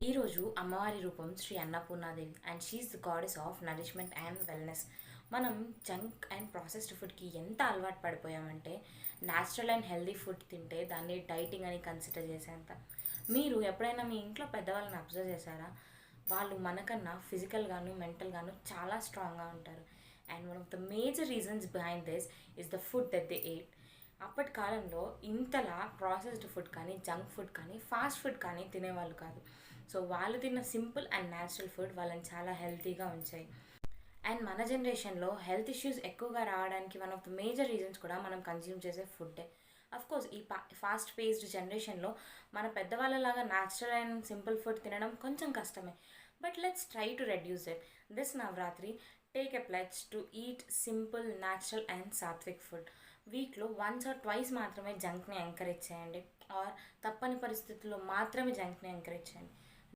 ఈరోజు అమ్మవారి రూపం Shri Annapurna Devi and she is the goddess of nourishment and wellness. మనం జంక్ అండ్ ప్రాసెస్డ్ ఫుడ్కి ఎంత అలవాటు పడిపోయామంటే న్యాచురల్ అండ్ హెల్దీ ఫుడ్ తింటే దాన్ని డైటింగ్ అని కన్సిడర్ చేసేంత. మీరు ఎప్పుడైనా మీ ఇంట్లో పెద్దవాళ్ళని అబ్జర్వ్ చేశారా? వాళ్ళు మనకన్నా ఫిజికల్గాను మెంటల్గాను చాలా స్ట్రాంగ్గా ఉంటారు. And one of the major reasons behind this is the food that they eight. అప్పటి కాలంలో ఇంతలా ప్రాసెస్డ్ ఫుడ్ కానీ జంక్ ఫుడ్ కానీ ఫాస్ట్ ఫుడ్ కానీ తినేవాళ్ళు కాదు. సో వాళ్ళు తిన్న సింపుల్ అండ్ న్యాచురల్ ఫుడ్ వాళ్ళని చాలా హెల్తీగా ఉంచాయి. అండ్ మన జనరేషన్లో హెల్త్ ఇష్యూస్ ఎక్కువగా రావడానికి one of the major reasons కూడా మనం కన్జ్యూమ్ చేసే ఫుడ్డే. కోర్స్ ఈ ఫాస్ట్ పేస్డ్ జనరేషన్లో మన పెద్దవాళ్ళలాగా న్యాచురల్ అండ్ సింపుల్ ఫుడ్ తినడం కొంచెం కష్టమే. But let's try to reduce it. This Navratri take a pledge to eat simple, natural and sattvic food. వీక్లో వన్స్ ఆర్ ట్వైస్ మాత్రమే జంక్ని ఎంకరేజ్ చేయండి, ఆర్ తప్పని పరిస్థితుల్లో మాత్రమే జంక్ని ఎంకరేజ్ చేయండి.